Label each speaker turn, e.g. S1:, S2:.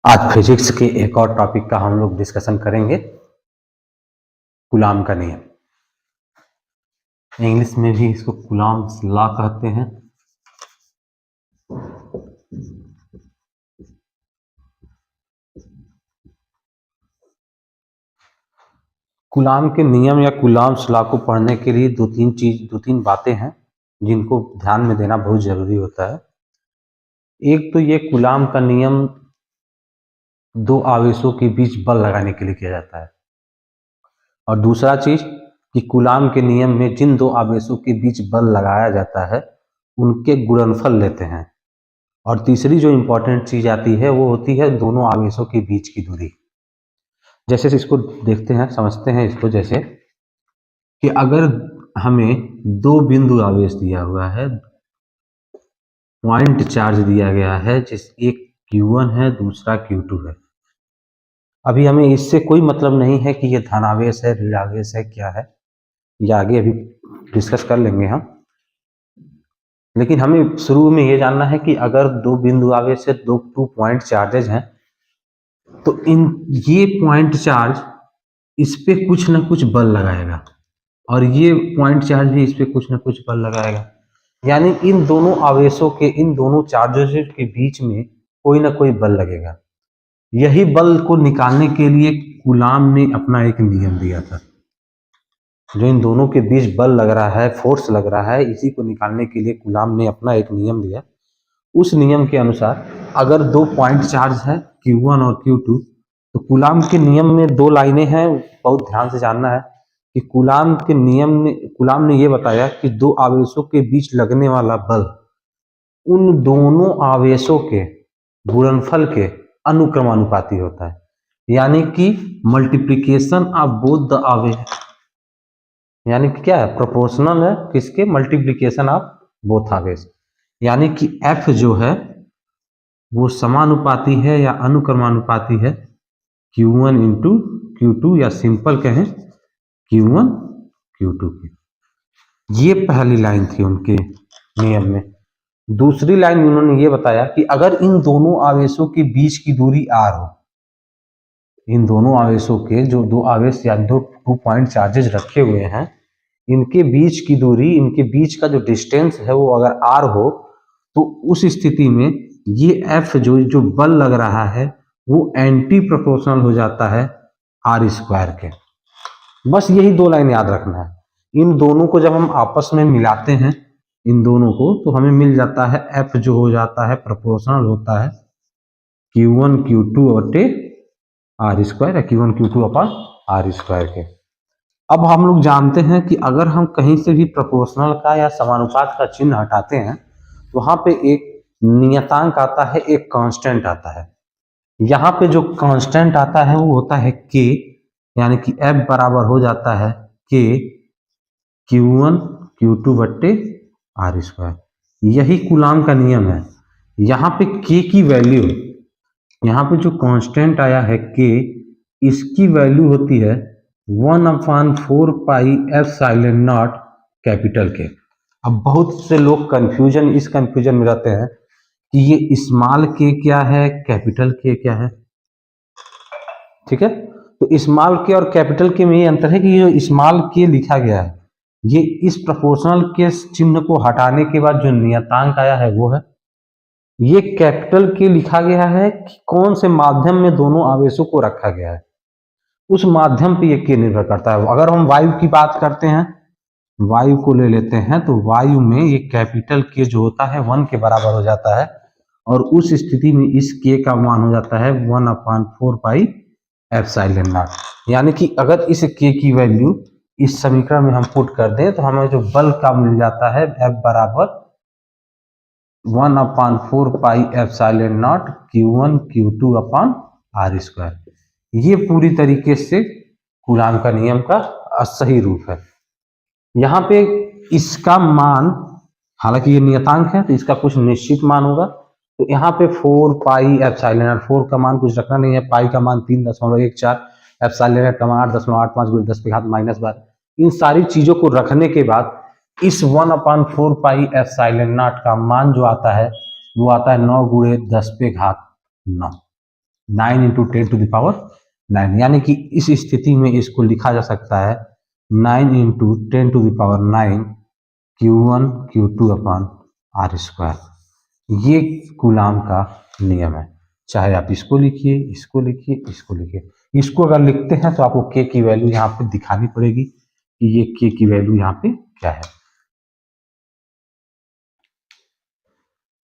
S1: आज फिजिक्स के एक और टॉपिक का हम लोग डिस्कशन करेंगे, कूलाम का नियम। इंग्लिश में भी इसको कूलाम्स लॉ कहते हैं। कूलाम के नियम या कूलाम्स लॉ को पढ़ने के लिए दो तीन बातें हैं जिनको ध्यान में देना बहुत जरूरी होता है। एक तो ये कूलाम का नियम दो आवेशों के बीच बल लगाने के लिए किया जाता है, और दूसरा चीज कि कूलाम के नियम में जिन दो आवेशों के बीच बल लगाया जाता है उनके गुणनफल लेते हैं। और तीसरी जो इंपॉर्टेंट चीज आती है वो होती है दोनों आवेशों के बीच की दूरी। जैसे इसको देखते हैं, समझते हैं इसको। जैसे कि अगर हमें दो बिंदु आवेश दिया हुआ है, पॉइंट चार्ज दिया गया है, जिस एक Q1 है दूसरा Q2 है। अभी हमें इससे कोई मतलब नहीं है कि ये धनावेश है ऋणावेश है क्या है, ये आगे अभी डिस्कस कर लेंगे हम। लेकिन हमें शुरू में ये जानना है कि अगर दो बिंदु आवेश है, टू पॉइंट चार्जेज हैं, तो ये पॉइंट चार्ज इस पे कुछ ना कुछ बल लगाएगा और ये पॉइंट चार्ज भी इस पे कुछ ना कुछ बल लगाएगा। यानी इन दोनों आवेशों के, इन दोनों चार्जेस के बीच में कोई ना कोई बल लगेगा। यही बल को निकालने के लिए कूलाम ने अपना एक नियम दिया था। जो इन दोनों के बीच बल लग रहा है, फोर्स लग रहा है, इसी को निकालने के लिए कूलाम ने अपना एक नियम दिया। उस नियम के अनुसार अगर दो पॉइंट चार्ज है Q1 और Q2, तो कूलाम के नियम में दो लाइनें हैं, बहुत ध्यान से जानना है कि कूलाम ने ये बताया कि दो आवेशों के बीच लगने वाला बल उन दोनों आवेशों के गुणनफल के अनुक्रमानुपाती होता है। यानी कि मल्टीप्लीकेशन ऑफ बोथ द आवेश, यानी कि क्या है, प्रोपोर्शनल है किसके, मल्टीप्लीकेशन ऑफ बोथ आवेश। यानी कि F जो है वो समानुपाती है या अनुक्रमानुपाती है Q1 इंटू Q2, या सिंपल कहें Q1 Q2 की। ये पहली लाइन थी उनके नियम में। दूसरी लाइन में उन्होंने ये बताया कि अगर इन दोनों आवेशों के बीच की दूरी r हो, इन दोनों आवेशों के जो दो आवेश या दो 2 पॉइंट चार्जेज रखे हुए हैं, इनके बीच की दूरी, इनके बीच का जो डिस्टेंस है वो अगर r हो, तो उस स्थिति में ये F जो बल लग रहा है वो एंटी प्रोपोर्शनल हो जाता है r स्क्वायर के। बस यही दो लाइन याद रखना है। इन दोनों को जब हम आपस में मिलाते हैं, इन दोनों को, तो हमें मिल जाता है F जो हो जाता है प्रोपोर्शनल होता है Q1 Q2 बटे r स्क्वायर, या Q1 Q2 upon r square के। अब हम लोग जानते हैं कि अगर हम कहीं से भी प्रोपोर्शनल का या समानुपात का चिन्ह हटाते हैं, तो वहां पे एक नियतांक आता है, एक कांस्टेंट आता है। यहाँ पे जो कांस्टेंट आता है वो होता है k, यानी कि F बराबर हो जाता है k Q1 Q2 बट्टे r स्क्वायर। यही कूलाम का नियम है। यहाँ पे k की वैल्यू, यहाँ पे जो कांस्टेंट आया है k, इसकी वैल्यू होती है 1/4 पाई एप्सिलॉन नॉट कैपिटल के। अब बहुत से लोग इस कंफ्यूजन में रहते हैं कि ये स्मॉल के क्या है, कैपिटल के क्या है। ठीक है, तो स्मॉल के और कैपिटल के में ये अंतर है कि ये स्मॉल के लिखा गया है, ये इस प्रोपोर्शनल के चिन्ह को हटाने के बाद जो नियतांक आया है वो है। ये कैपिटल के लिखा गया है कि कौन से माध्यम में दोनों आवेशों को रखा गया है, उस माध्यम पे ये के निर्भर करता है। अगर हम वायु की बात करते हैं, वायु को ले लेते हैं, तो वायु में ये कैपिटल के जो होता है 1 के बराबर हो जाता है, और उस स्थिति में इस के का मान हो जाता है 1/4 पाई एप्सिलॉन नॉट। यानी कि अगर इस के की वैल्यू इस समीकरण में हम पुट कर दें तो हमें जो बल का मिल जाता है F बराबर 1/4 pi epsilon not Q1 Q2 upon r square. ये पूरी तरीके से कूलाम का नियम का सही रूप है। यहाँ पे इसका मान, हालांकि ये नियतांक है तो इसका कुछ निश्चित मान होगा, तो यहाँ पे 4 पाई एप्सिलॉन नॉट, 4 का मान कुछ रखना नहीं है, पाई का मान 3.14, एप्सिलॉन नॉट का मान 8.85 × 10⁻⁻12। इन सारी चीजों को रखने के बाद इस 1/4 पाई एप्सिलॉन नॉट का मान जो आता है वो आता है 9 × 10⁻9। 9 इंटू 10⁹, यानी कि इस स्थिति में इसको लिखा जा सकता है 9 into 10⁹ Q1 Q2 upon R²। ये कूलाम का नियम है। चाहे आप इसको लिखिए, इसको लिखिए, इसको लिखिए। इसको अगर लिखते हैं तो आपको K की वैल्यू यहाँ पे दिखानी पड़ेगी कि ये K की वैल्यू यहाँ पे क्या है।